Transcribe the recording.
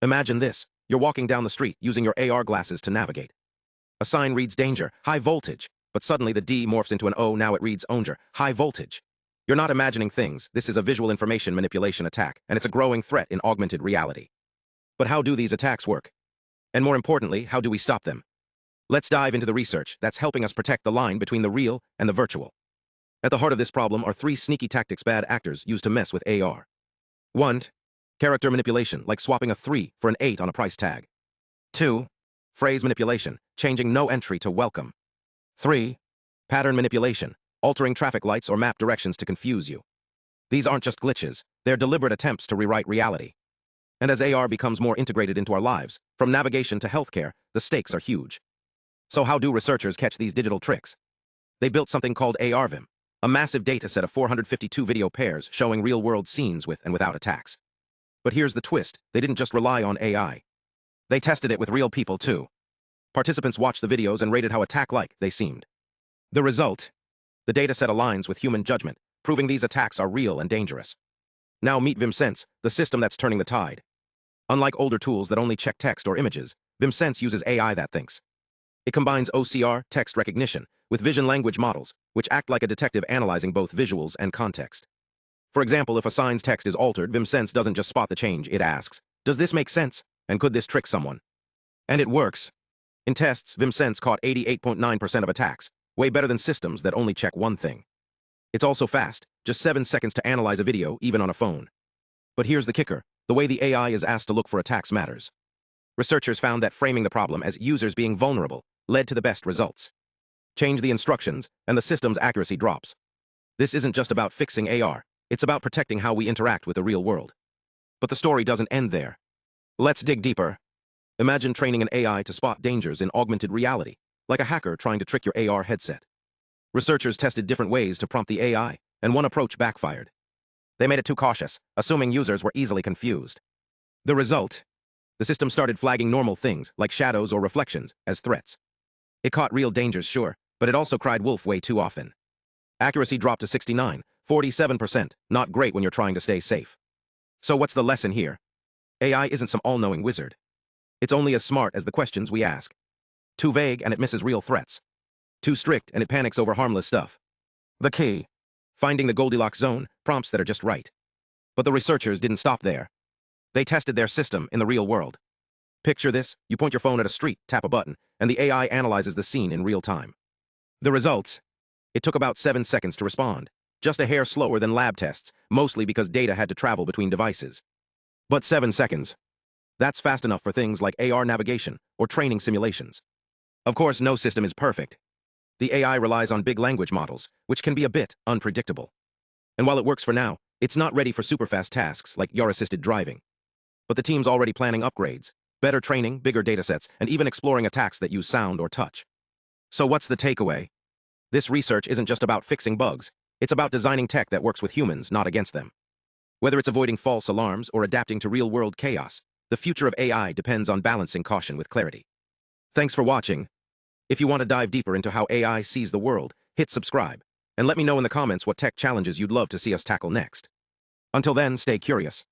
Imagine this. You're walking down the street using your AR glasses to navigate. A sign reads danger, high voltage, but suddenly the D morphs into an O, now it reads danger, high voltage. You're not imagining things, this is a visual information manipulation attack, and it's a growing threat in augmented reality. But how do these attacks work? And more importantly, how do we stop them? Let's dive into the research that's helping us protect the line between the real and the virtual. At the heart of this problem are three sneaky tactics bad actors use to mess with AR. 1. Character manipulation, like swapping a 3 for an 8 on a price tag. 2. Phrase manipulation, changing no entry to welcome. 3. Pattern manipulation, altering traffic lights or map directions to confuse you. These aren't just glitches, they're deliberate attempts to rewrite reality. And as AR becomes more integrated into our lives, from navigation to healthcare, the stakes are huge. So how do researchers catch these digital tricks? They built something called AR-VIM, a massive dataset of 452 video pairs showing real-world scenes with and without attacks. But here's the twist, they didn't just rely on AI. They tested it with real people too. Participants watched the videos and rated how attack-like they seemed. The result? The dataset aligns with human judgment, proving these attacks are real and dangerous. Now meet VIM-Sense, the system that's turning the tide. Unlike older tools that only check text or images, VIM-Sense uses AI that thinks. It combines OCR, text recognition, with vision language models, which act like a detective analyzing both visuals and context. For example, if a sign's text is altered, VIM-Sense doesn't just spot the change, it asks, does this make sense? And could this trick someone? And it works. In tests, VIM-Sense caught 88.9% of attacks, way better than systems that only check one thing. It's also fast, just 7 seconds to analyze a video, even on a phone. But here's the kicker, the way the AI is asked to look for attacks matters. Researchers found that framing the problem as users being vulnerable led to the best results. Change the instructions, and the system's accuracy drops. This isn't just about fixing AR, it's about protecting how we interact with the real world. But the story doesn't end there. Let's dig deeper. Imagine training an AI to spot dangers in augmented reality, like a hacker trying to trick your AR headset. Researchers tested different ways to prompt the AI, and one approach backfired. They made it too cautious, assuming users were easily confused. The result? The system started flagging normal things, like shadows or reflections, as threats. It caught real dangers, sure, but it also cried wolf way too often. Accuracy dropped to 47%, not great when you're trying to stay safe. So what's the lesson here? AI isn't some all-knowing wizard. It's only as smart as the questions we ask. Too vague and it misses real threats. Too strict and it panics over harmless stuff. The key? Finding the Goldilocks zone, prompts that are just right. But the researchers didn't stop there. They tested their system in the real world. Picture this, you point your phone at a street, tap a button, and the AI analyzes the scene in real time. The results? It took about 7 seconds to respond, just a hair slower than lab tests, mostly because data had to travel between devices. But 7 seconds. That's fast enough for things like AR navigation or training simulations. Of course, no system is perfect. The AI relies on big language models, which can be a bit unpredictable. And while it works for now, it's not ready for super-fast tasks like AR-assisted driving. But the team's already planning upgrades, better training, bigger datasets, and even exploring attacks that use sound or touch. So what's the takeaway? This research isn't just about fixing bugs, it's about designing tech that works with humans, not against them. Whether it's avoiding false alarms or adapting to real-world chaos, the future of AI depends on balancing caution with clarity. Thanks for watching. If you want to dive deeper into how AI sees the world, hit subscribe, and let me know in the comments what tech challenges you'd love to see us tackle next. Until then, stay curious.